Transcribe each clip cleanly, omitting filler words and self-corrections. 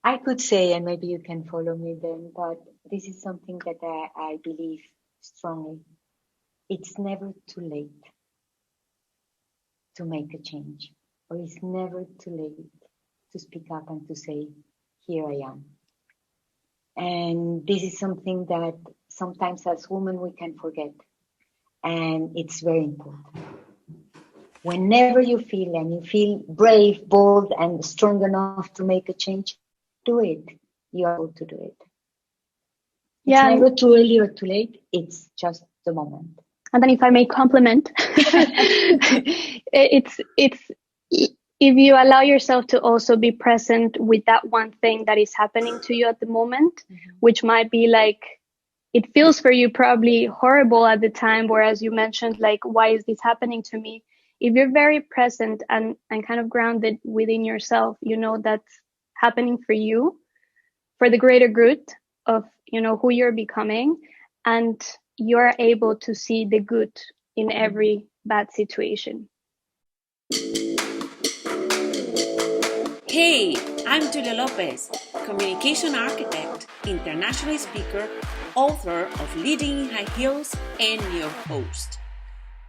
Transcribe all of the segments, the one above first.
I could say, and maybe you can follow me then, but this is something that I believe strongly. It's never too late to make a change, or it's never too late to speak up and to say, here I am. And this is something that sometimes as women we can forget. And it's very important. Whenever you feel and you feel brave, bold, and strong enough to make a change, do it. You are able to do it. It's Yeah, never too early or too late. It's just the moment. and then if I may compliment, it's if you allow yourself to also be present with that one thing that is happening to you at the moment, which might be like, it feels for you probably horrible at the time, whereas you mentioned like, why is this happening to me? If you're very present and kind of grounded within yourself, you know that's happening for you, for the greater good of, you know, who you're becoming, and you're able to see the good in every bad situation. Hey, I'm Julia Lopez, communication architect, international speaker, author of Leading in High Heels, and your host.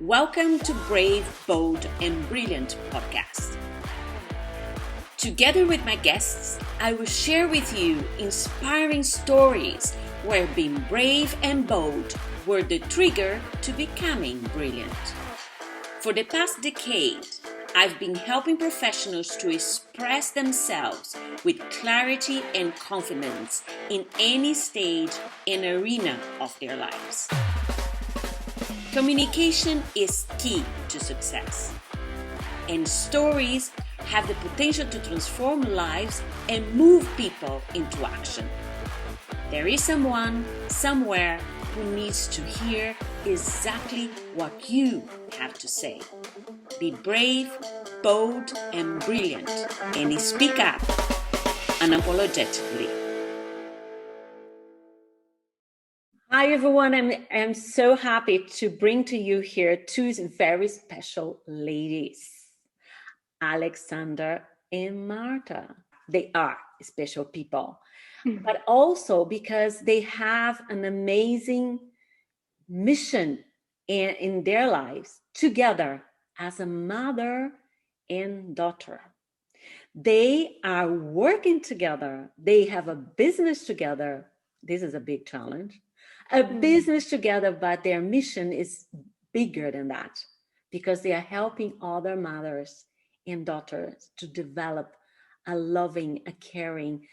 Welcome to Brave, Bold, and Brilliant podcast. Together with my guests, I will share with you inspiring stories where being brave and bold were the trigger to becoming brilliant. For the past decade, I've been helping professionals to express themselves with clarity and confidence in any stage and arena of their lives. Communication is key to success, and stories have the potential to transform lives and move people into action. There is someone, somewhere, who needs to hear exactly what you have to say. Be brave, bold, and brilliant, and speak up unapologetically. Hi everyone, I'm so happy to bring to you here two very special ladies, Alexandra and Marta. They are special people, but also because they have an amazing mission in their lives together as a mother and daughter. They are working together. They have a business together. This is a big challenge. A business together, but their mission is bigger than that because they are helping other mothers and daughters to develop a loving, a caring,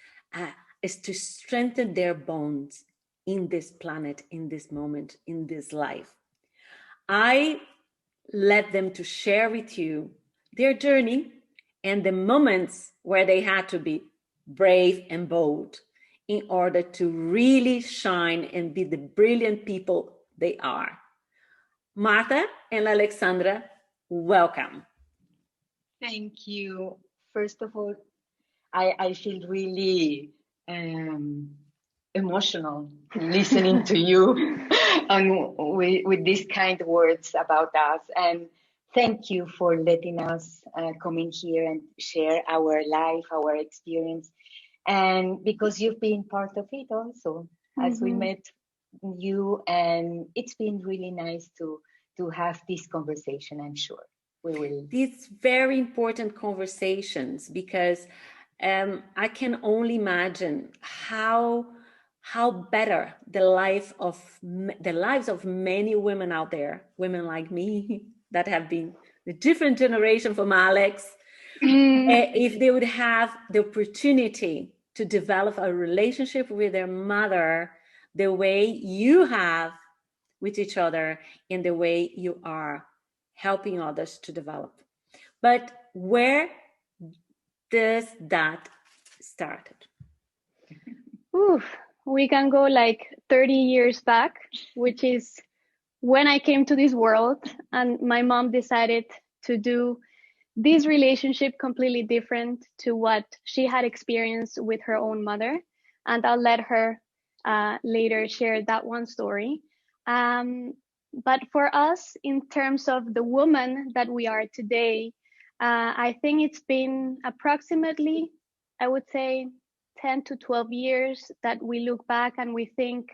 is to strengthen their bonds in this planet, in this moment, in this life. I let them to share with you their journey and the moments where they had to be brave and bold in order to really shine and be the brilliant people they are. Marta and Alexandra, welcome. Thank you. First of all, I feel really emotional listening to you and with these kind words about us. And thank you for letting us come in here and share our life, our experience. And because you've been part of it also, as we met you, and it's been really nice to have this conversation. I'm sure we will. These very important conversations because I can only imagine how better the lives of many women out there, women like me that have been the different generation from Alex, if they would have the opportunity to develop a relationship with their mother the way you have with each other and the way you are helping others to develop. But where does that started? Oof, we can go like 30 years back, which is when I came to this world and my mom decided to do this relationship completely different to what she had experienced with her own mother. And I'll let her later share that one story. But for us, in terms of the woman that we are today, I think it's been approximately, I would say, 10 to 12 years that we look back and we think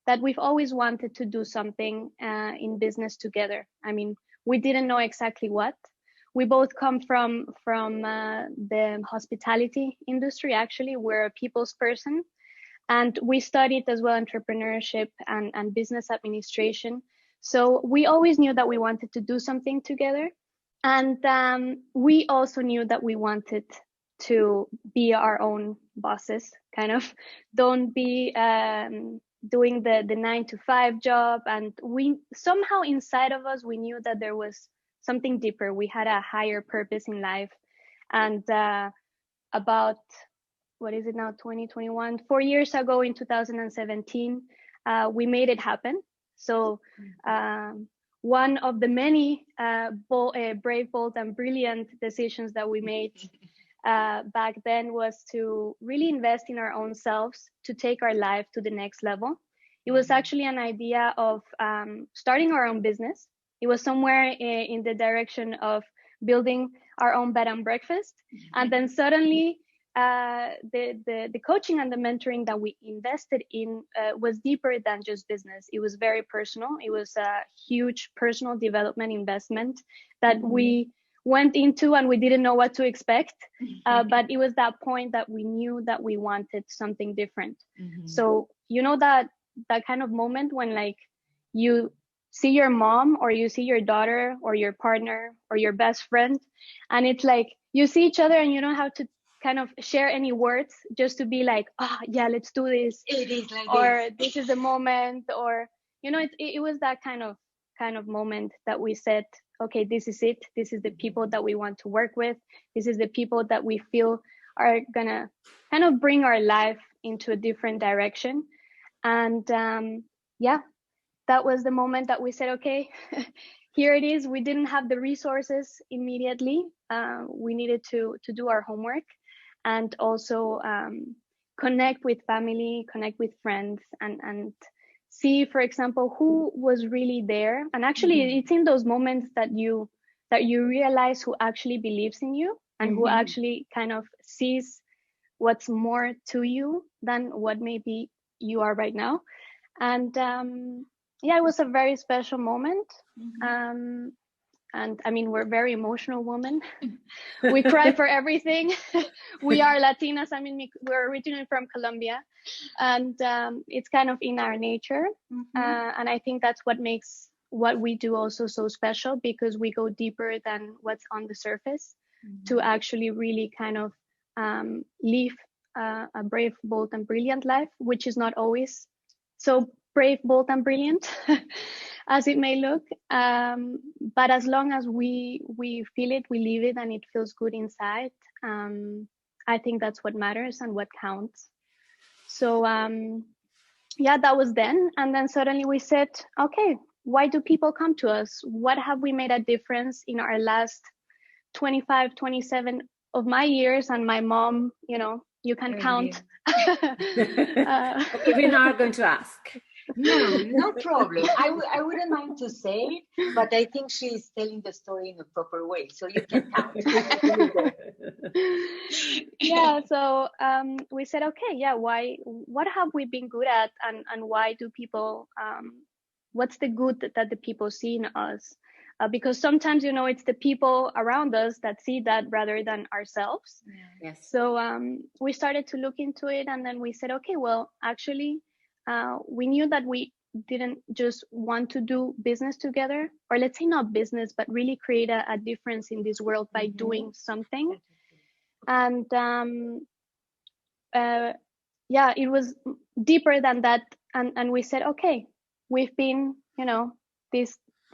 that we've always wanted to do something in business together. I mean, we didn't know exactly what. We both come from the hospitality industry. Actually, we're a people's person, and we studied as well entrepreneurship and business administration. So we always knew that we wanted to do something together. And we also knew that we wanted to be our own bosses, kind of. Don't be doing the 9-to-5 job. And we somehow inside of us, we knew that there was something deeper. We had a higher purpose in life. And about, what is it now, 2021, 4 years ago in 2017, we made it happen. So one of the many brave, bold, and brilliant decisions that we made back then was to really invest in our own selves, to take our life to the next level. It was actually an idea of starting our own business. It was somewhere in the direction of building our own bed and breakfast. And then suddenly the coaching and the mentoring that we invested in was deeper than just business. It was very personal. It was a huge personal development investment that we went into and we didn't know what to expect. But it was that point that we knew that we wanted something different. So, you know, that kind of moment when like you see your mom or you see your daughter or your partner or your best friend, and it's like you see each other and you don't have to kind of share any words, just to be like, oh yeah, let's do this. It is like or this is the moment, or you know, it was that kind of moment that we said, okay, this is it. This is the people that we want to work with. This is the people that we feel are gonna kind of bring our life into a different direction. And yeah, that was the moment that we said, okay, here it is. We didn't have the resources immediately. We needed to do our homework and also connect with family, connect with friends, and see, for example, who was really there. And actually, it's in those moments that you realize who actually believes in you and who actually kind of sees what's more to you than what maybe you are right now. And yeah, it was a very special moment. And I mean, we're very emotional women. We cry for everything. We are Latinas. I mean, we're originally from Colombia, and it's kind of in our nature. And I think that's what makes what we do also so special, because we go deeper than what's on the surface to actually really kind of live a brave, bold, and brilliant life, which is not always so brave, bold, and brilliant as it may look. But as long as we feel it, we live it, and it feels good inside, I think that's what matters and what counts. So yeah, that was then. And then suddenly we said, okay, why do people come to us? What have we made a difference in our last 25, 27 of my years? And my mom, you know, you can count. Okay, we're not going to ask. No problem. I wouldn't mind to say it, but I think she's telling the story in a proper way, so you can count. Yeah, so we said, okay, yeah, what have we been good at, and why do people, what's the good that the people see in us? Because sometimes, you know, it's the people around us that see that rather than ourselves. Yes. So we started to look into it, and then we said, okay, well, actually, we knew that we didn't just want to do business together, or let's say not business, but really create a difference in this world by doing something. And yeah, it was deeper than that. And we said, okay, we've been, you know, the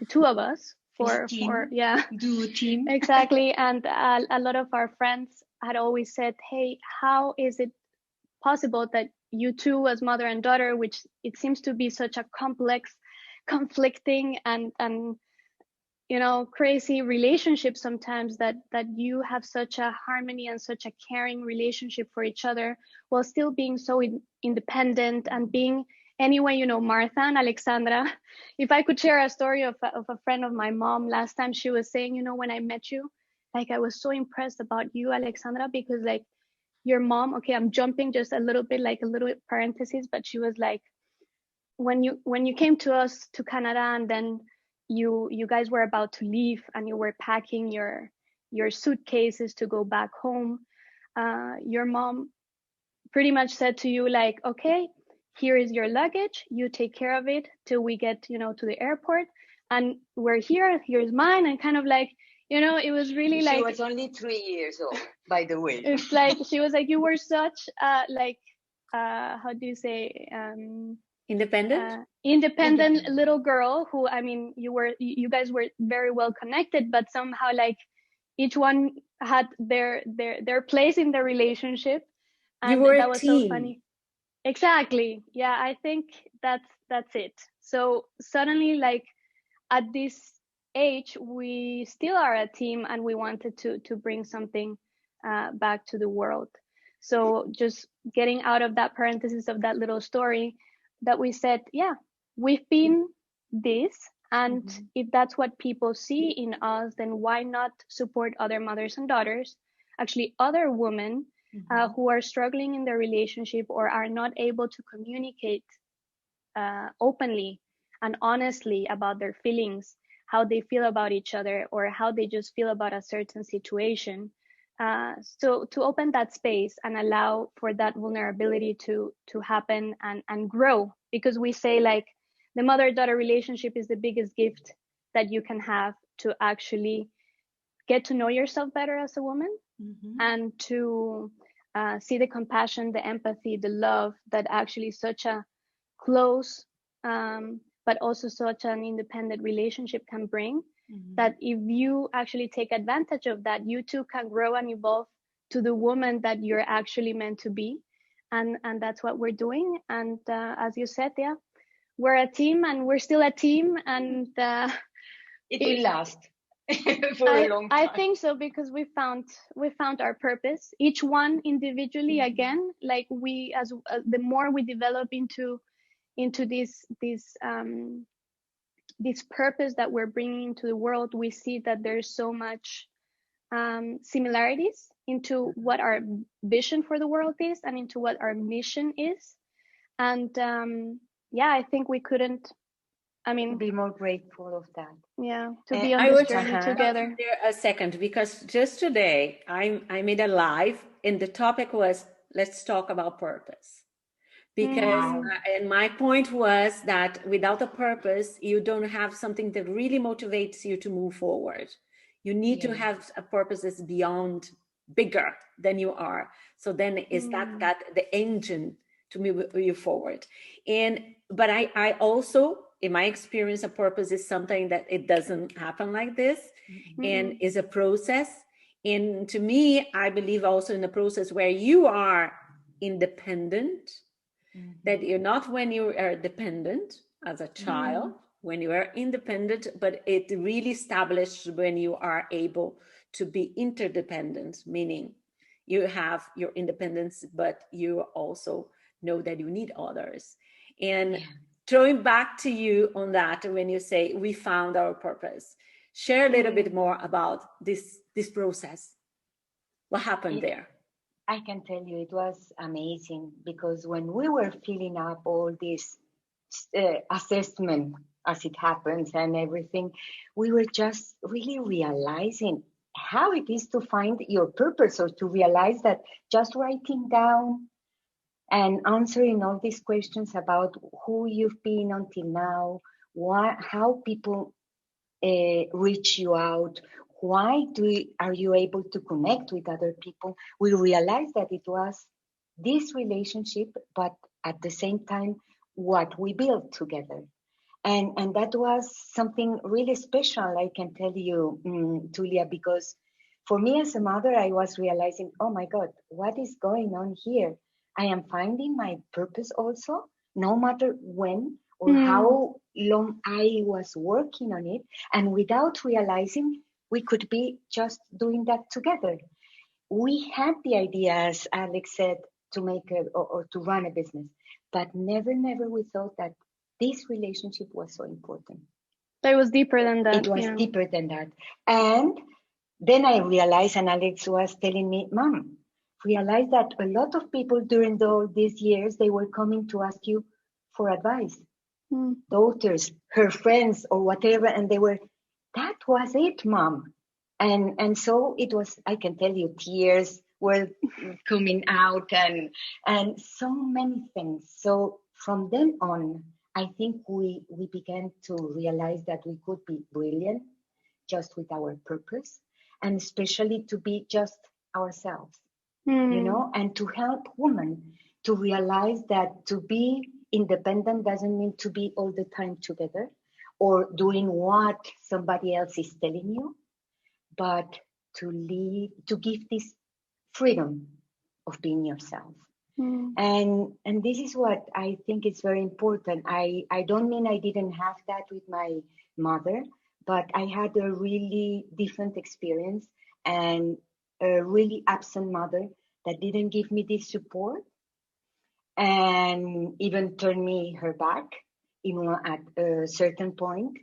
two of us for yeah, do team. Exactly. And a lot of our friends had always said, hey, how is it possible that you two as mother and daughter, which it seems to be such a complex, conflicting and you know, crazy relationship sometimes, that you have such a harmony and such a caring relationship for each other, while still being so independent and being, anyway, you know, Marta and Alexandra. If I could share a story of a friend of my mom, last time she was saying, you know, when I met you, like, I was so impressed about you, Alexandra, because like your mom, okay, I'm jumping just a little bit, like a little parenthesis, but she was like, when you came to us to Canada, and then you guys were about to leave and you were packing your suitcases to go back home, your mom pretty much said to you like, okay, here is your luggage, you take care of it till we get to the airport, and we're here's mine, and kind of like, it was really she like, she was only 3 years old, by the way. it's like she was like, you were such like how do you say, independent little girl who, I mean, you guys were very well connected, but somehow like each one had their place in the relationship, and you were that a was team. so funny. Exactly. Yeah, I think that's it. So suddenly, like at this age, we still are a team, and we wanted to bring something back to the world. So just getting out of that parenthesis of that little story, that we said, yeah, we've been this, and if that's what people see in us, then why not support other mothers and daughters, actually other women who are struggling in their relationship or are not able to communicate openly and honestly about their feelings, how they feel about each other, or how they just feel about a certain situation. So to open that space and allow for that vulnerability to happen and grow, because we say like the mother-daughter relationship is the biggest gift that you can have, to actually get to know yourself better as a woman, and to see the compassion, the empathy, the love that actually such a close but also such an independent relationship can bring. That if you actually take advantage of that, you too can grow and evolve to the woman that you're actually meant to be. And that's what we're doing. And as you said, yeah, we're a team, and we're still a team, and it will last for a long time. I think so, because we found our purpose, each one individually. Again, like we, as the more we develop into this purpose that we're bringing to the world, we see that there's so much similarities into what our vision for the world is and into what our mission is. And yeah, I think we couldn't, be more grateful of that. Yeah, to be on this journey together. There a second, because just today I made a live, and the topic was, let's talk about purpose. Because and my point was that without a purpose, you don't have something that really motivates you to move forward. You need to have a purpose that's beyond, bigger than you are. So then is that the engine to move you forward. But I also, in my experience, a purpose is something that it doesn't happen like this, and is a process. And to me, I believe also in a process where you are independent, that you're not when you are dependent as a child, when you are independent, but it really established when you are able to be interdependent, meaning you have your independence, but you also know that you need others. And throwing back to you on that, when you say we found our purpose, share a little bit more about this process. What happened there? I can tell you it was amazing, because when we were filling up all this assessment as it happens and everything, we were just really realizing how it is to find your purpose, or to realize that just writing down and answering all these questions about who you've been until now, how people reach you out, why are you able to connect with other people? We realized that it was this relationship, but at the same time, what we built together. And that was something really special, I can tell you, Tulia, because for me as a mother, I was realizing, oh my God, what is going on here? I am finding my purpose also, no matter when or how long I was working on it. And without realizing, we could be just doing that together. We had the idea, as Alex said, to make or to run a business, but never we thought that this relationship was so important. It was deeper than that. It was deeper than that. And then I realized, and Alex was telling me, Mom, realize that a lot of people during all these years, they were coming to ask you for advice. Daughters, her friends or whatever, and they were, that was it, mom. And so it was, I can tell you, tears were coming out and so many things. So from then on, I think we began to realize that we could be brilliant just with our purpose, and especially to be just ourselves, you know, and to help women to realize that to be independent doesn't mean to be all the time together or doing what somebody else is telling you, but to leave, to give this freedom of being yourself. And this is what I think is very important. I don't mean I didn't have that with my mother, but I had a really different experience and a really absent mother that didn't give me this support and even turned me her back, you know, at a certain point.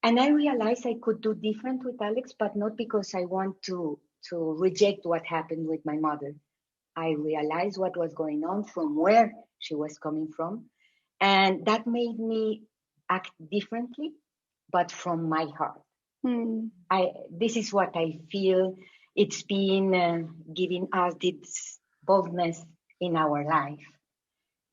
And I realized I could do different with Alex, but not because I want to reject what happened with my mother. I realized what was going on, from where she was coming from, and that made me act differently, but from my heart. This is what I feel. It's been giving us this boldness in our life,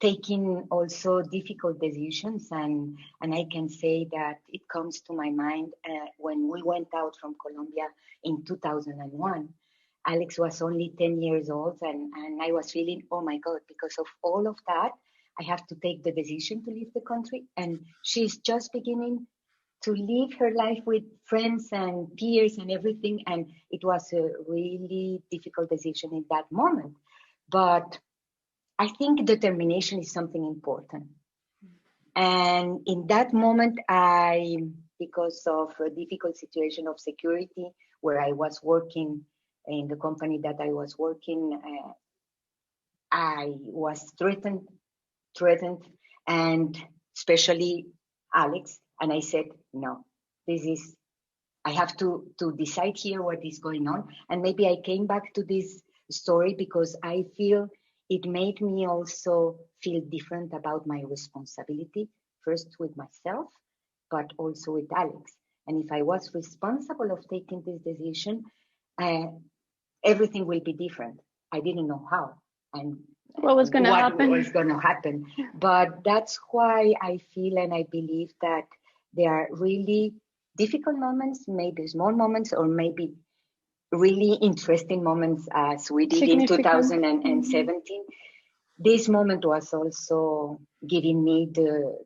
taking also difficult decisions, and I can say that it comes to my mind when we went out from Colombia in 2001. Alex was only 10 years old, and I was feeling, oh my God, because of all of that, I have to take the decision to leave the country. And she's just beginning to live her life with friends and peers and everything. And it was a really difficult decision in that moment. But I think determination is something important. And in that moment, because of a difficult situation of security, where I was working in the company that I was working, I was threatened, and especially Alex. And I said, no, I have to decide here what is going on. And maybe I came back to this story because I feel it made me also feel different about my responsibility, first with myself, but also with Alex. And if I was responsible of taking this decision, everything will be different. I didn't know how and what was going to happen. But that's why I feel and I believe that there are really difficult moments, maybe small moments, or maybe really interesting moments, as we did in 2017. This moment was also giving me the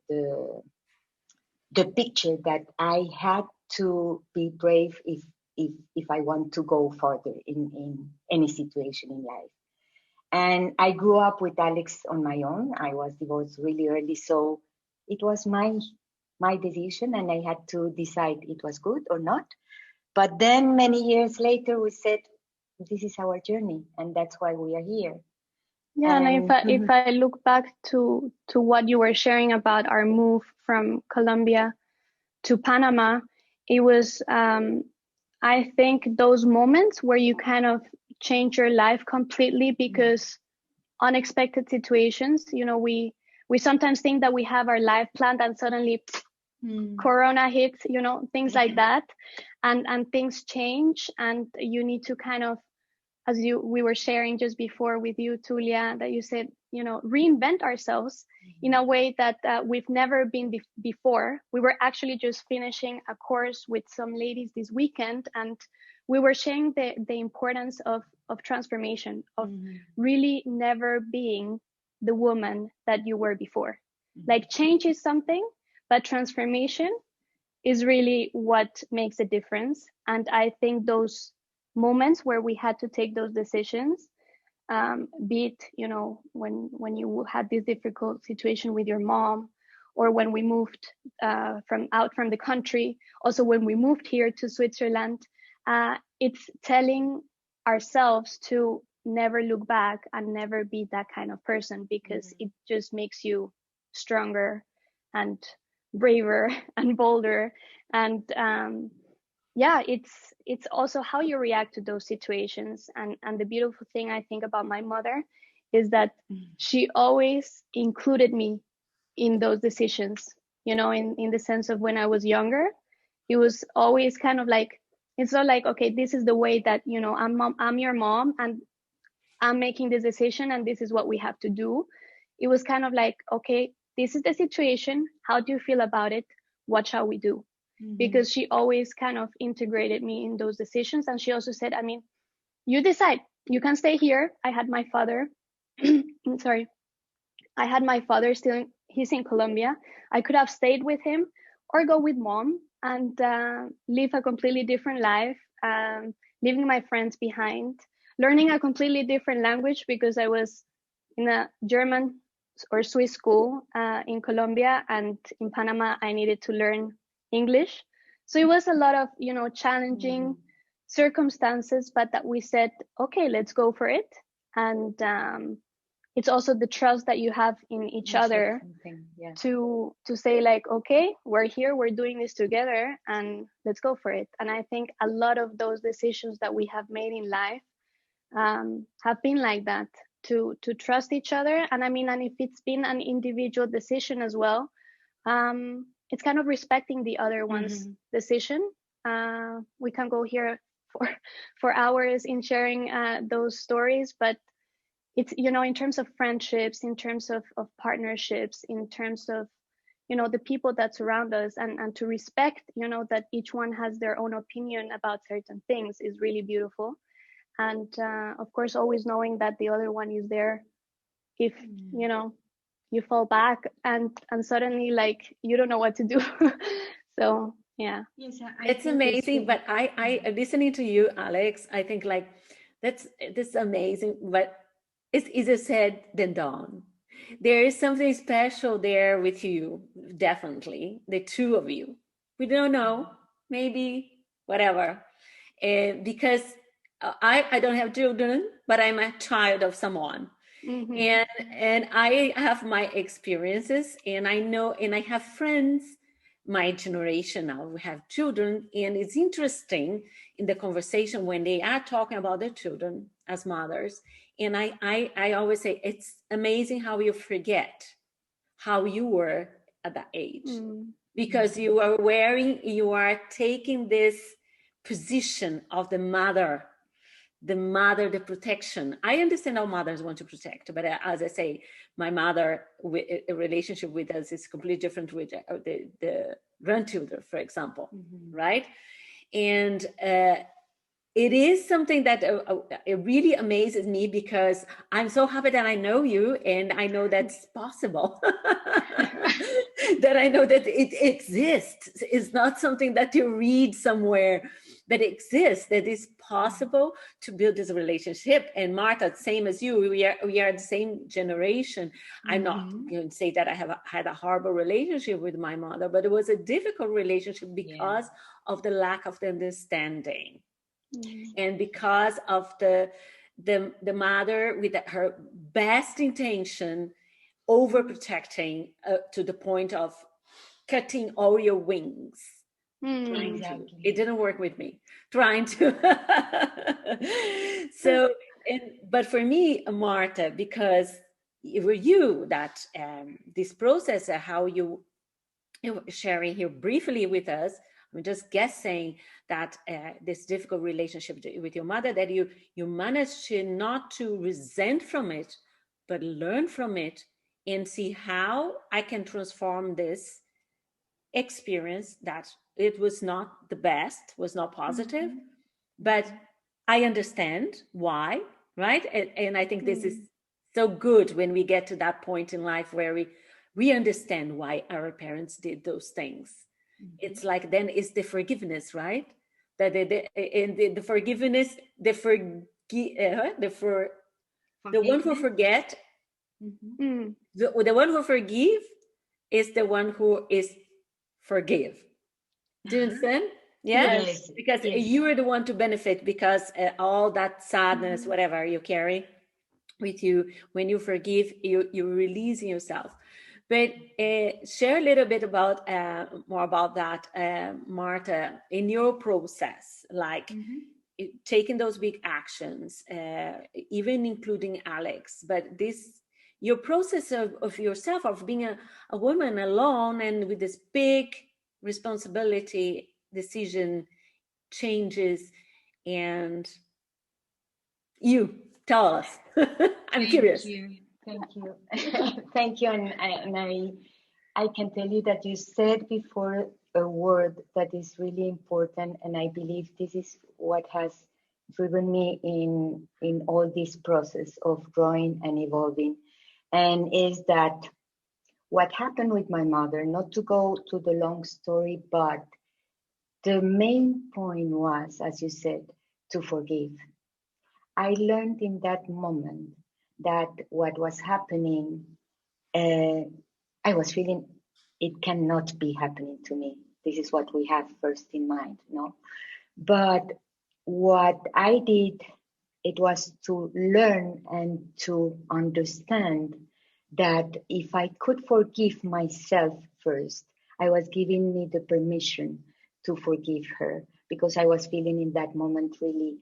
picture that I had to be brave if I want to go further in any situation in life. And I grew up with Alex on my own. I was divorced really early, so it was my decision, and I had to decide it was good or not. But then many years later, we said, this is our journey, and that's why we are here. Yeah, and if I look back to what you were sharing about our move from Colombia to Panama, it was, I think, those moments where you kind of change your life completely because unexpected situations, you know, we sometimes think that we have our life planned and suddenly Corona hits, you know, things like that, and things change, and you need to kind of, as we were sharing just before with you, Tulia, that you said, you know, reinvent ourselves in a way that we've never been before. We were actually just finishing a course with some ladies this weekend, and we were sharing the importance of transformation, of really never being the woman that you were before. Like, change is something, but transformation is really what makes a difference. And I think those moments where we had to take those decisions, be it, you know, when you had this difficult situation with your mom, or when we moved from the country, also when we moved here to Switzerland, it's telling ourselves to never look back and never be that kind of person, because it just makes you stronger and braver and bolder. And yeah, it's also how you react to those situations. And the beautiful thing I think about my mother is that she always included me in those decisions, you know, in the sense of when I was younger, it was always kind of like, it's not like, okay, this is the way that, you know, I'm your mom and I'm making this decision and this is what we have to do. It was kind of like, okay, this is the situation. How do you feel about it? What shall we do? Because she always kind of integrated me in those decisions. And she also said, I mean, you decide, you can stay here. I had my father, sorry, I had my father still, he's in Colombia. I could have stayed with him or go with mom and live a completely different life, leaving my friends behind, learning a completely different language because I was in a German or Swiss school in Colombia, and in Panama, I needed to learn English. So it was a lot of, you know, challenging circumstances, but that we said, okay, let's go for it. And it's also the trust that you have in each other to say like, okay, we're here, we're doing this together and let's go for it. And I think a lot of those decisions that we have made in life have been like that, to trust each other. And I mean, and if it's been an individual decision as well, it's kind of respecting the other one's decision. We can go here for hours in sharing those stories, but it's, you know, in terms of friendships, in terms of partnerships, in terms of, you know, the people that surround us, and to respect, you know, that each one has their own opinion about certain things is really beautiful. And of course, always knowing that the other one is there if, you know, you fall back and suddenly like you don't know what to do. So yeah. Yes, it's amazing. But I listening to you, Alex, I think like that's amazing, but it's easier said than done. There is something special there with you, definitely, the two of you. We don't know, maybe, whatever. Because I don't have children, but I'm a child of someone. And I have my experiences, and I know, and I have friends, my generation now, we have children, and it's interesting in the conversation when they are talking about their children as mothers. And I always say, it's amazing how you forget how you were at that age, because you are taking this position of the mother, the protection. I understand how mothers want to protect, but as I say, my mother, a relationship with us is completely different with the grandchildren, for example, right? And it is something that it really amazes me, because I'm so happy that I know you, and I know that's possible. That I know that it exists. It's not something that you read somewhere, that exists, that is possible to build this relationship. And Marta, same as you, we are the same generation. I'm not going to say that I have had a horrible relationship with my mother, but it was a difficult relationship because of the lack of the understanding. And because of the mother with her best intention overprotecting to the point of cutting all your wings. It didn't work with me. Trying to. So, but for me, Marta, because it were you that this process, how you were sharing here briefly with us. I'm just guessing that this difficult relationship with your mother, that you managed to not to resent from it, but learn from it and see how I can transform this experience, that it was not the best, was not positive, but I understand why, right? And I think this is so good when we get to that point in life where we understand why our parents did those things. It's like, then it's the forgiveness, right? That the forgiveness, the one who forget, the one who forgive is the one who is forgive. Do you understand? Yes. Because you are the one to benefit, because all that sadness, whatever you carry with you, when you forgive, you're releasing yourself. But share a little bit about more about that, Marta, in your process, like taking those big actions, even including Alex. But this, your process of yourself, of being a woman alone and with this big responsibility, decision, changes, and you tell us. I'm curious. Thank you. Thank you. And I can tell you that you said before a word that is really important, and I believe this is what has driven me in all this process of growing and evolving, and is that what happened with my mother, not to go to the long story, but the main point was, as you said, to forgive. I learned in that moment that what was happening, I was feeling it cannot be happening to me. This is what we have first in mind, no? But what I did, it was to learn and to understand that if I could forgive myself first, I was giving me the permission to forgive her, because I was feeling in that moment really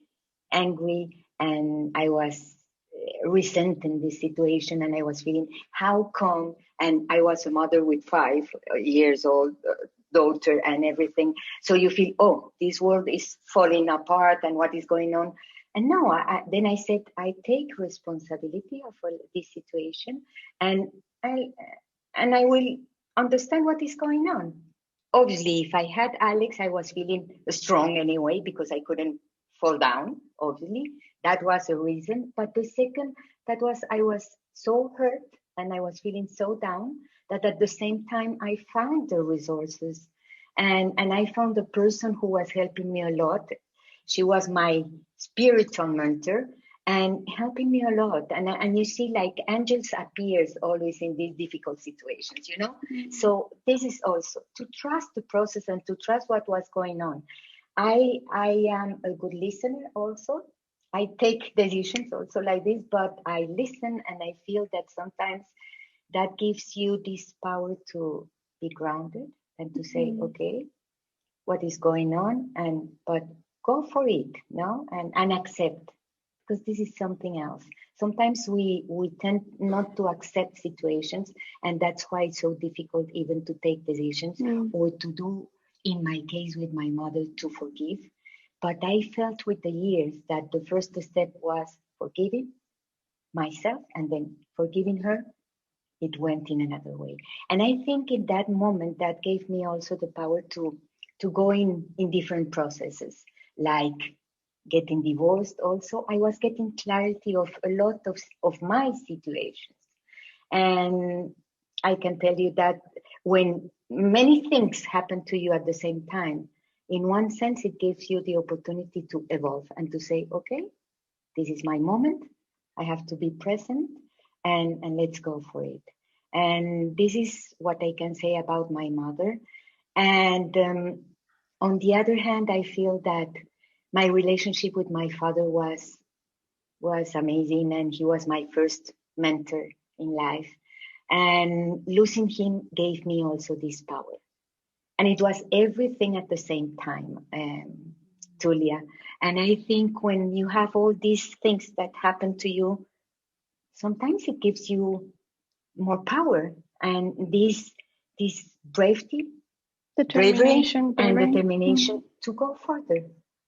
angry, and I was resenting the situation, and I was feeling how come, and I was a mother with 5 years old daughter and everything, so you feel, oh, this world is falling apart and what is going on. And no, then I said, I take responsibility of this situation, and I will understand what is going on. Obviously, if I had Alex, I was feeling strong anyway because I couldn't fall down. Obviously, that was a reason. But the second, that was I was so hurt and I was feeling so down that at the same time I found the resources, and I found the person who was helping me a lot. She was my spiritual mentor and helping me a lot. And you see, like angels appears always in these difficult situations, you know? So this is also to trust the process and to trust what was going on. I am a good listener also. I take decisions also like this, but I listen, and I feel that sometimes that gives you this power to be grounded and to say, okay, what is going on, but go for it, no, and accept, because this is something else. Sometimes we tend not to accept situations, and that's why it's so difficult even to take decisions or to do, in my case with my mother, to forgive. But I felt with the years that the first step was forgiving myself, and then forgiving her, it went in another way. And I think in that moment, that gave me also the power to go in different processes, like getting divorced also. I was getting clarity of a lot of my situations. And I can tell you that when many things happen to you at the same time, in one sense, it gives you the opportunity to evolve and to say, okay, this is my moment. I have to be present, and let's go for it. And this is what I can say about my mother. And on the other hand, I feel that my relationship with my father was amazing, and he was my first mentor in life. And losing him gave me also this power. And it was everything at the same time, Tulia. And I think when you have all these things that happen to you, sometimes it gives you more power and this bravery Determination. and determination to go further.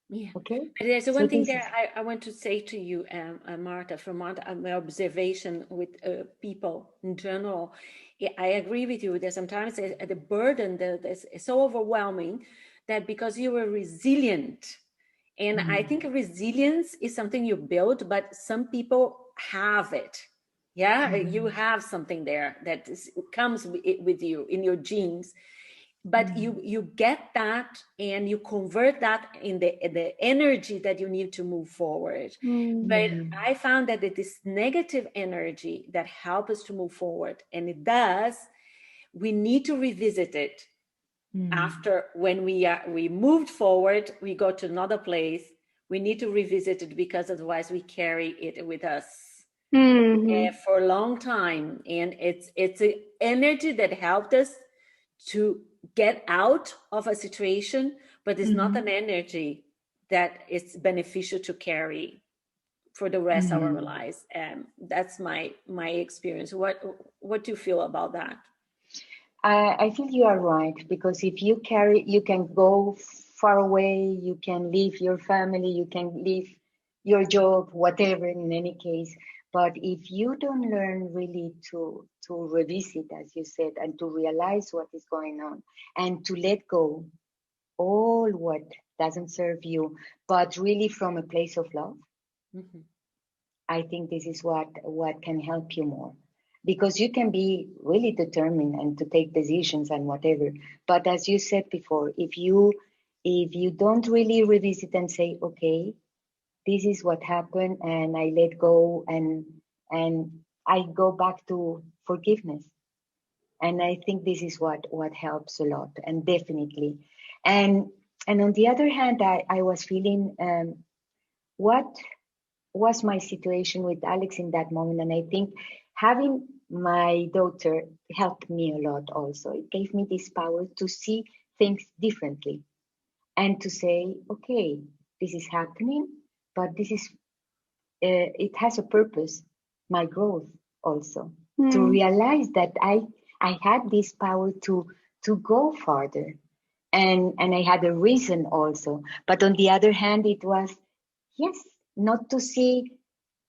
Yeah. Okay. But there's one thing that I want to say to you, Marta, from my observation with people in general. I agree with you that sometimes the burden is so overwhelming that because you were resilient, and I think resilience is something you build, but some people have it. Yeah, you have something there that comes with you in your genes. But you get that and you convert that in the energy that you need to move forward. But I found that it is negative energy that helps us to move forward, and it does. We need to revisit it after, when we moved forward, we go to another place. We need to revisit it, because otherwise we carry it with us. for a long time, and it's an energy that helped us to get out of a situation, but it's not an energy that is beneficial to carry for the rest of our lives. That's my experience. What do you feel about that? I feel you are right, because if you carry, you can go far away, you can leave your family, you can leave your job, whatever, in any case. But if you don't learn really to revisit, as you said, and to realize what is going on, and to let go all what doesn't serve you, but really from a place of love, I think this is what can help you more. Because you can be really determined and to take decisions and whatever, but as you said before, if you don't really revisit and say, okay, this is what happened, and I let go, and I go back to forgiveness, and I think this is what helps a lot, and definitely, and on the other hand, I was feeling what was my situation with Alex in that moment, and I think having my daughter helped me a lot also. It gave me this power to see things differently and to say, okay, this is happening, but this is, it has a purpose, my growth also. To realize that I had this power to go farther, and I had a reason also. But on the other hand, it was, yes, not to see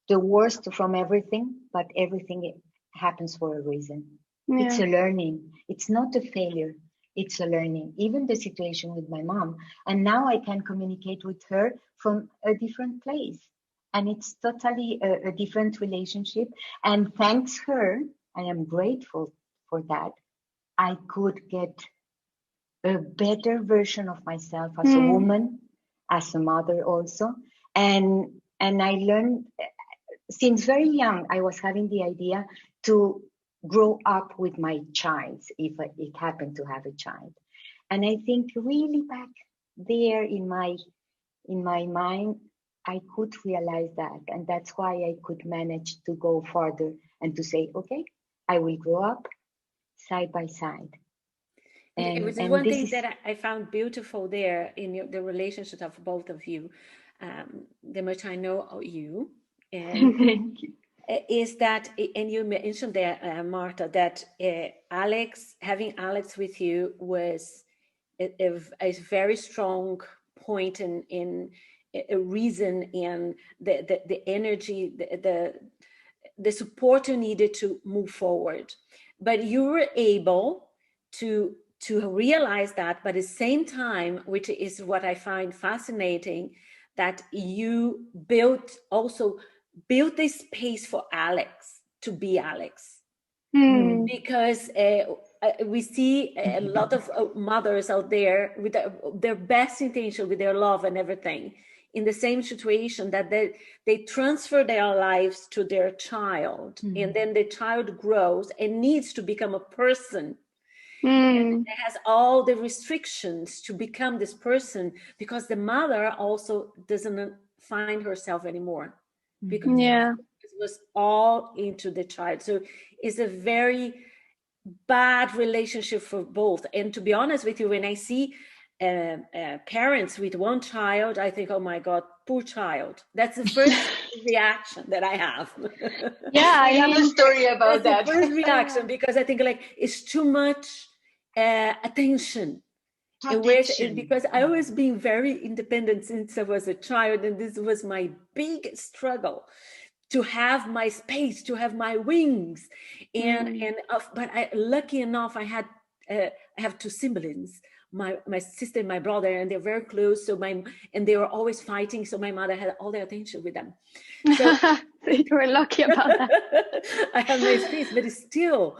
the worst from everything, but everything happens for a reason. Yeah. It's a learning. It's not a failure. It's a learning. Even the situation with my mom. And now I can communicate with her from a different place. And it's totally a different relationship. And thanks her, I am grateful for that. I could get a better version of myself as a woman, as a mother also. And I learned, since very young, I was having the idea to grow up with my child, if it happened to have a child. And I think really back there in my mind, I could realize that. And that's why I could manage to go further and to say, okay, I will grow up side by side. And, it was one thing that I found beautiful there in the relationship of both of you, the much I know you, and thank you. Is that, and you mentioned there, Marta, that having Alex with you was a very strong point in a reason, and the energy, the support you needed to move forward. But you were able to realize that, but at the same time, which is what I find fascinating, that you built this space for Alex to be Alex. Because we see a lot of mothers out there with their best intention, with their love and everything, in the same situation, that they transfer their lives to their child, and then the child grows and needs to become a person. And it has all the restrictions to become this person, because the mother also doesn't find herself anymore, because it was all into the child. So it's a very bad relationship for both. And to be honest with you, when I see parents with one child, I think, oh my God, poor child. That's the first reaction that I have. Yeah, I have a story about that. The first reaction, because I think like it's too much attention. Because I always been very independent since I was a child, and this was my big struggle, to have my space, to have my wings, but lucky enough, I have two siblings, my sister and my brother, and they're very close. And they were always fighting, so my mother had all the attention with them. So you were lucky about that. I have my space, but it's still,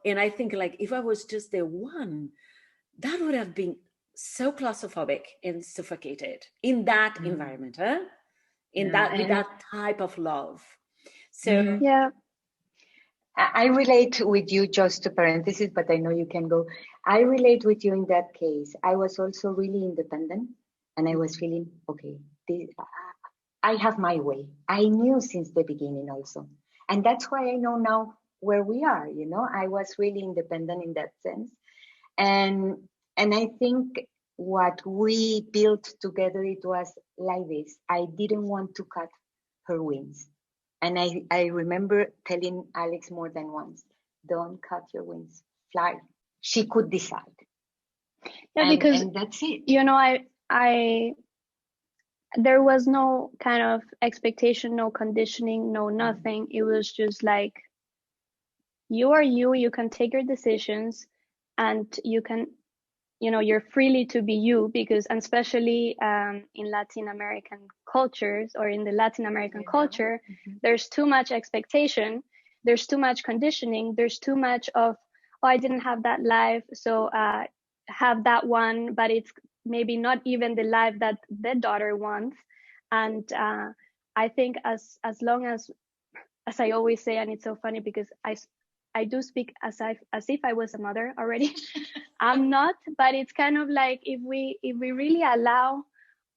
and I think like if I was just the one, that would have been so claustrophobic and suffocated in that environment, with that type of love. So yeah, I relate with you, just a parenthesis, but I know you can go. I relate with you in that case. I was also really independent, and I was feeling, okay, I have my way. I knew since the beginning also. And that's why I know now where we are, you know. I was really independent in that sense. And I think what we built together, it was like this. I didn't want to cut her wings. And I remember telling Alex more than once, don't cut your wings, fly. She could decide. Yeah, because and that's it. You know, I there was no kind of expectation, no conditioning, no nothing. It was just like, you are you can take your decisions, and you can, you know, you're freely to be you, because, and especially in Latin American cultures, or in the Latin American culture, there's too much expectation, there's too much conditioning, there's too much of, oh, I didn't have that life, so have that one, but it's maybe not even the life that the daughter wants. And I think as long as I always say, and it's so funny because I do speak as if I was a mother already. I'm not, but it's kind of like, if we really allow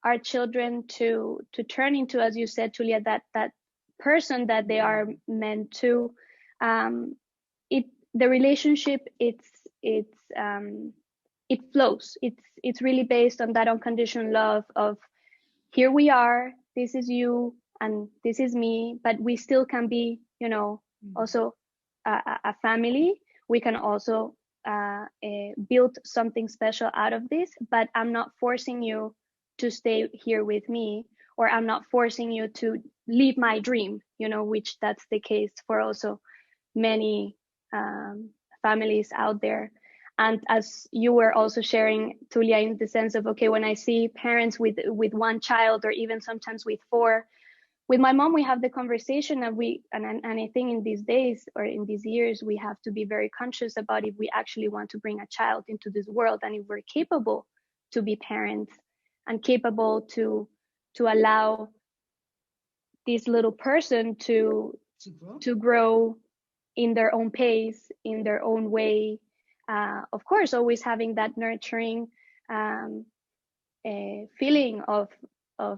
our children to turn into, as you said, Julia, that person that they are meant to, the relationship, it flows. It's really based on that unconditional love of, here we are, this is you and this is me, but we still can be, you know, also a family. We can also build something special out of this, but I'm not forcing you to stay here with me, or I'm not forcing you to leave my dream, you know, which that's the case for also many families out there. And as you were also sharing, Tulia, in the sense of, okay, when I see parents with one child, or even sometimes with four, with my mom, we have the conversation, and I think in these days, or in these years, we have to be very conscious about if we actually want to bring a child into this world, and if we're capable to be parents, and capable to allow this little person to grow in their own pace, in their own way. Of course, always having that nurturing feeling of,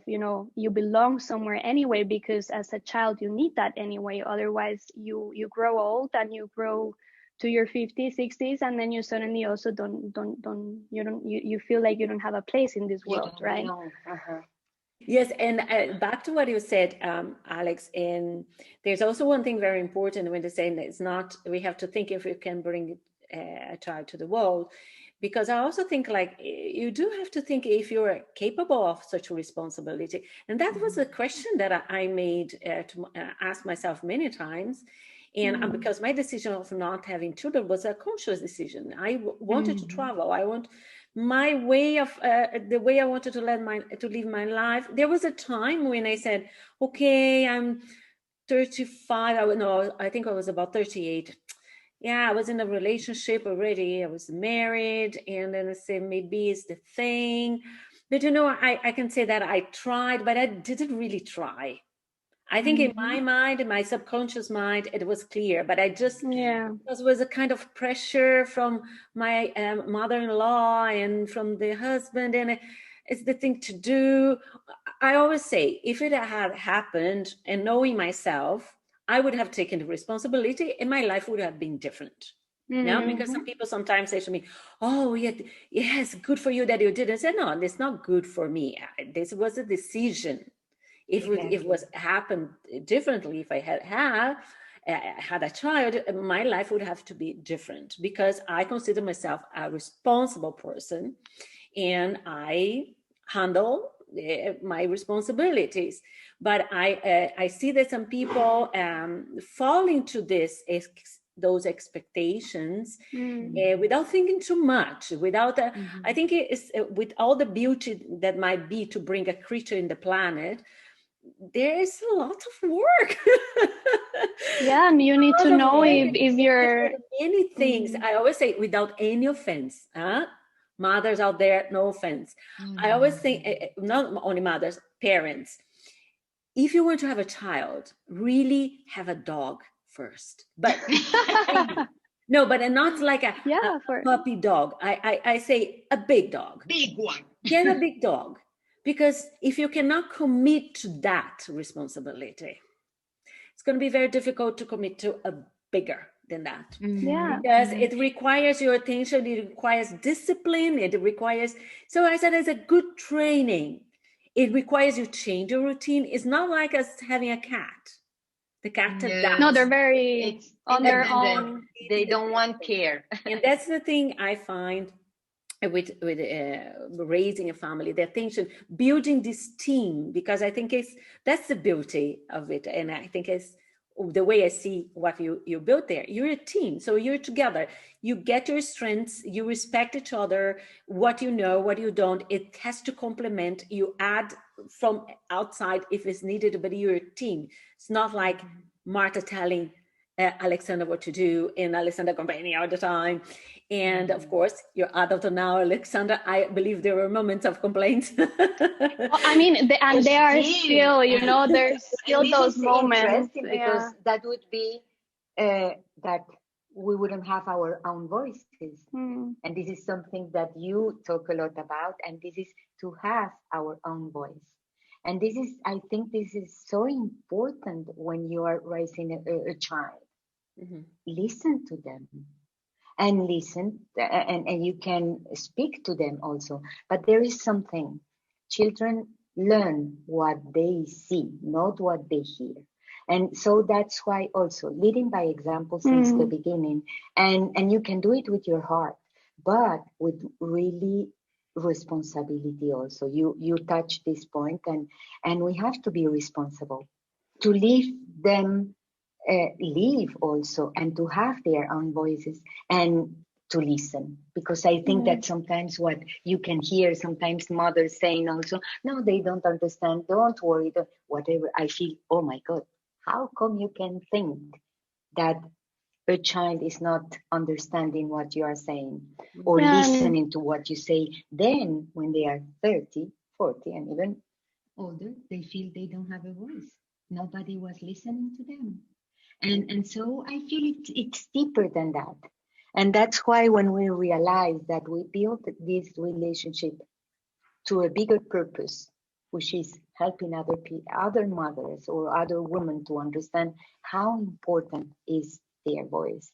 you know, you belong somewhere anyway, because as a child you need that anyway. Otherwise you grow old, and you grow to your 50s, 60s, and then you suddenly also you feel like you don't have a place in this world, right? Yes, and back to what you said, Alex, and there's also one thing very important when they say that it's not, we have to think if we can bring a child to the world, because I also think, like, you do have to think if you're capable of such a responsibility. And that was a question that I made to ask myself many times. And because my decision of not having children was a conscious decision. I wanted to travel. I want my way of the way I wanted to live my life. There was a time when I said, okay, I'm 35. I think I was about 38. Yeah, I was in a relationship already. I was married, and then I said, maybe it's the thing. But you know, I can say that I tried, but I didn't really try. I think in my mind, in my subconscious mind, it was clear, but I just, because there was a kind of pressure from my mother-in-law and from the husband, and it's the thing to do. I always say, if it had happened, and knowing myself, I would have taken the responsibility, and my life would have been different. No, because some people sometimes say to me, oh, yeah, yes, good for you that you did. I said, no, it's not good for me. This was a decision. If it was happened differently, if I had a child, my life would have to be different, because I consider myself a responsible person, and I handle my responsibilities. But I see that some people fall into those expectations without thinking too much, without I think it is with all the beauty that might be to bring a creature in the planet, there is a lot of work. Yeah, and you need to know if you're many things. I always say, without any offense, mothers out there, no offense. I always think, not only mothers, parents, if you want to have a child, really have a dog first. But no, but not like a puppy dog. I say a big dog. Big one. Get a big dog. Because if you cannot commit to that responsibility, it's going to be very difficult to commit to a bigger than that. Yeah. Because it requires your attention, it requires discipline, it requires, so I said, it's a good training. It requires you change your routine. It's not like us having a cat. The cat adapts. No, they're very on their own. They don't want care. And that's the thing I find with raising a family, the attention, building this team, because I think that's the beauty of it. And I think it's the way I see what you built there. You're a team, so you're together. You get your strengths, you respect each other, what you know, what you don't. It has to complement. You add from outside if it's needed, but you're a team. It's not like Marta telling Alexandra what to do and Alexandra complaining all the time. And of course, you're adult now, Alexandra. I believe there were moments of complaints. Well, I mean, they are still, you know, there's still those moments. Because that would be that we wouldn't have our own voices. And this is something that you talk a lot about, and this is to have our own voice. And this is, I think this is so important when you are raising a child. Listen to them. And listen, and you can speak to them also. But there is something. Children learn what they see, not what they hear. And so that's why also leading by example since the beginning. And you can do it with your heart, but with really responsibility also. You touch this point, and we have to be responsible to leave them live also, and to have their own voices and to listen, because I think that sometimes what you can hear sometimes mothers saying also, no, they don't understand, don't worry, whatever. I feel, oh my God, how come you can think that a child is not understanding what you are saying or listening to what you say? Then when they are 30, 40 and even older, they feel they don't have a voice. Nobody was listening to them. And so I feel it's deeper than that. And that's why when we realize that we build this relationship to a bigger purpose, which is helping other mothers or other women to understand how important is their voice,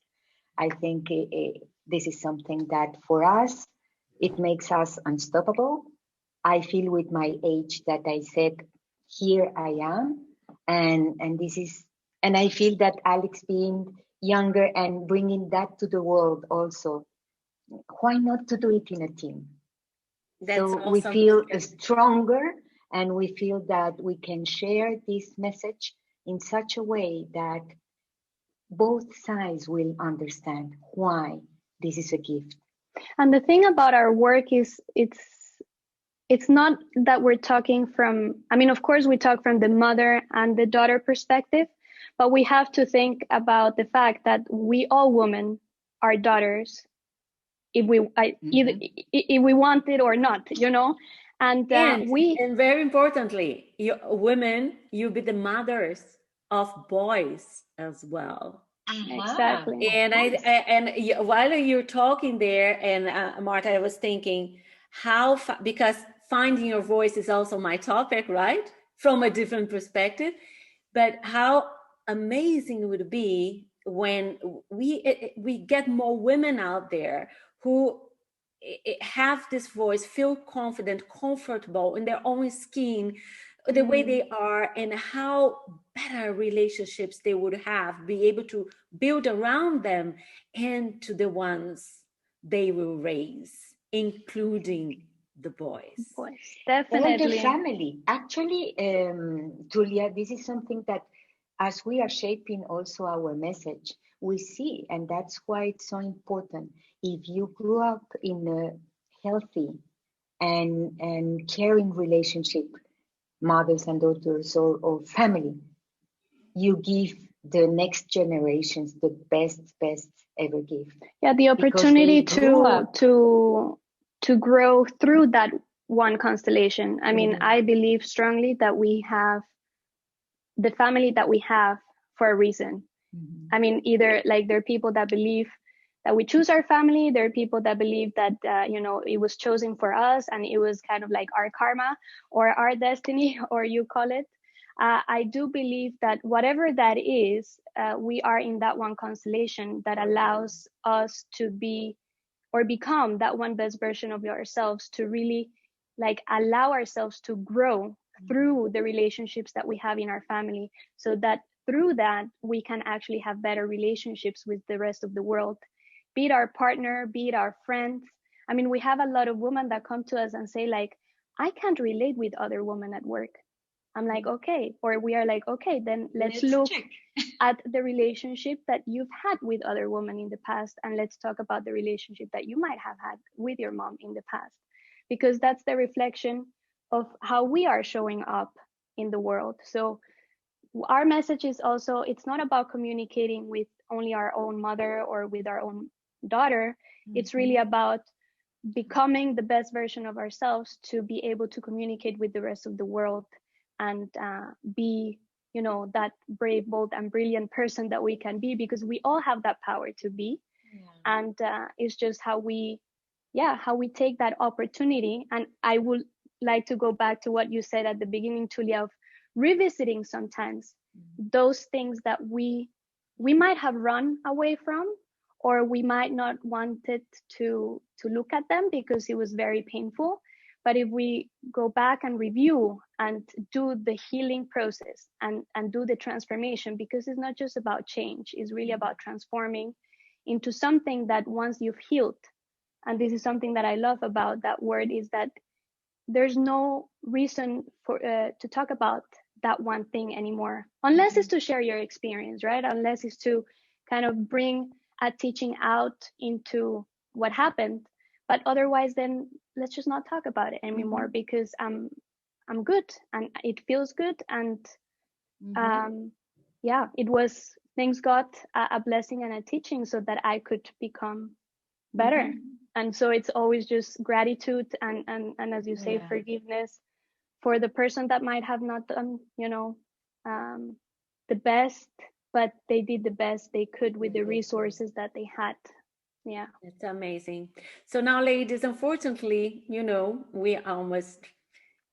I think this is something that for us, it makes us unstoppable. I feel with my age that I said, here I am, and this is. And I feel that Alex being younger and bringing that to the world also, why not to do it in a team? That's so awesome. We feel stronger, and we feel that we can share this message in such a way that both sides will understand why this is a gift. And the thing about our work is it's not that we're talking from, I mean, of course we talk from the mother and the daughter perspective, but we have to think about the fact that we all women are daughters, if we if we want it or not, you know. And very importantly, you women, you be the mothers of boys as well. Exactly. And while you're talking there, and Marta, I was thinking how because finding your voice is also my topic, right? From a different perspective, but how amazing it would be when we get more women out there who have this voice, feel confident, comfortable in their own skin, the way they are, and how better relationships they would have, be able to build around them and to the ones they will raise, including the boys. Definitely. Or the family. Actually, Julia, this is something that as we are shaping also our message, we see, and that's why it's so important. If you grew up in a healthy and caring relationship, mothers and daughters or family, you give the next generations the best ever gift. Yeah, the opportunity to grow through that one constellation. I mean, I believe strongly that we have the family that we have for a reason. I mean, either like there are people that believe we choose our family. There are people that believe that, it was chosen for us and it was kind of like our karma or our destiny, or you call it. I do believe that whatever that is, we are in that one constellation that allows us to be or become that one best version of ourselves, to really like allow ourselves to grow through the relationships that we have in our family, so that through that we can actually have better relationships with the rest of the world, be it our partner, be it our friends. I mean, we have a lot of women that come to us and say like, I can't relate with other women at work. I'm like, okay. Or we are like, okay, then let's look at the relationship that you've had with other women in the past. And let's talk about the relationship that you might have had with your mom in the past, because that's the reflection of how we are showing up in the world. So our message is also, it's not about communicating with only our own mother or with our own daughter. It's really about becoming the best version of ourselves to be able to communicate with the rest of the world and be, that brave, bold, and brilliant person that we can be, because we all have that power to be. And it's just how we take that opportunity. And I would like to go back to what you said at the beginning, Tulia, of revisiting sometimes those things that we might have run away from, or we might not wanted to look at them because it was very painful. But if we go back and review and do the healing process and do the transformation, because it's not just about change, it's really about transforming into something that once you've healed, and this is something that I love about that word, is that there's no reason for to talk about that one thing anymore, unless it's to share your experience, right? Unless it's to kind of bring a teaching out into what happened. But otherwise, then let's just not talk about it anymore, because I'm good and it feels good. And it was, things got a blessing and a teaching so that I could become better. And so it's always just gratitude and as you say, forgiveness for the person that might have not done, the best, but they did the best they could with the resources that they had. Yeah, it's amazing. So now, ladies, unfortunately, we almost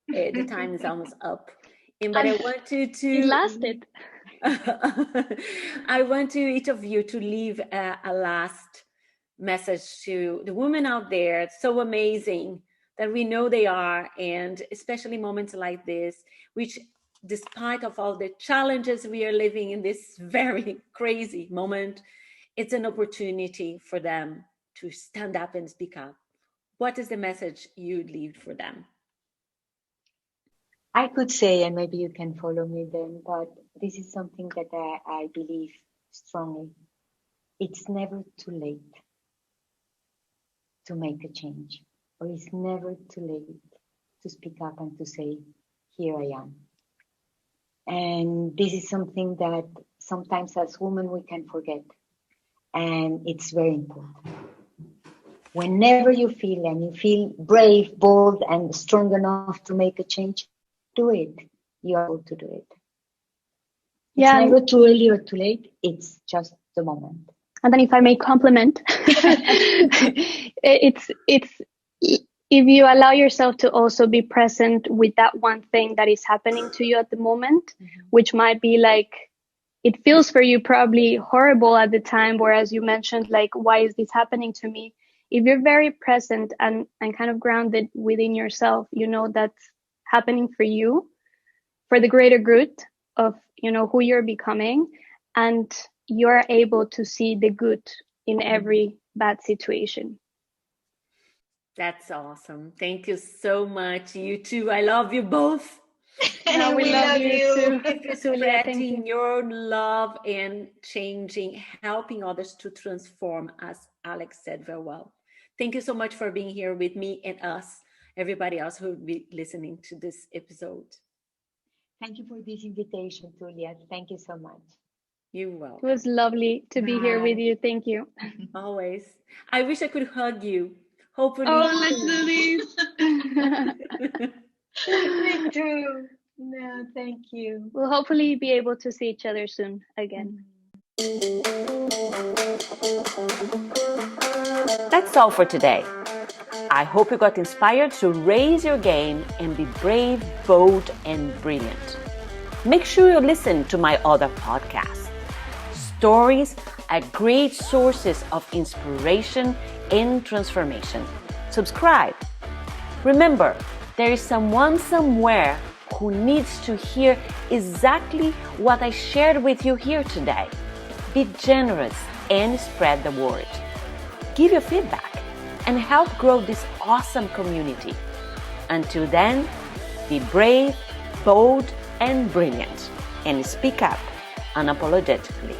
the time is almost up. But I want you to it lasted. I want each of you to leave a last message to the women out there. It's so amazing that we know they are, and especially moments like this, which despite of all the challenges we are living in this very crazy moment, it's an opportunity for them to stand up and speak up. What is the message you'd leave for them? I could say, and maybe you can follow me then, but this is something that I believe strongly. It's never too late to make a change, or it's never too late to speak up and to say, here I am. And this is something that sometimes as women we can forget. And it's very important. Whenever you feel brave, bold, and strong enough to make a change, do it. You are able to do it. It's never too early or too late. It's just the moment. And then if I may compliment, it's if you allow yourself to also be present with that one thing that is happening to you at the moment, which might be like, it feels for you probably horrible at the time, whereas you mentioned like, why is this happening to me? If you're very present and kind of grounded within yourself, that's happening for you, for the greater good of, who you're becoming, and you're able to see the good in every bad situation. That's awesome. Thank you so much. You too. I love you both. No, we love you too. Thank you for spreading your love and changing, helping others to transform, as Alex said very well. Thank you so much for being here with me and us, everybody else who will be listening to this episode. Thank you for this invitation, Tulia. Thank you so much. You're welcome. It was lovely to be here with you. Thank you. Always. I wish I could hug you. Hopefully. Oh, let's do this. Me too. No, thank you. We'll hopefully be able to see each other soon again. That's all for today. I hope you got inspired to raise your game and be brave, bold, and brilliant. Make sure you listen to my other podcasts. Stories are great sources of inspiration and transformation. Subscribe. Remember, there is someone somewhere who needs to hear exactly what I shared with you here today. Be generous and spread the word. Give your feedback and help grow this awesome community. Until then, be brave, bold, and brilliant, and speak up unapologetically.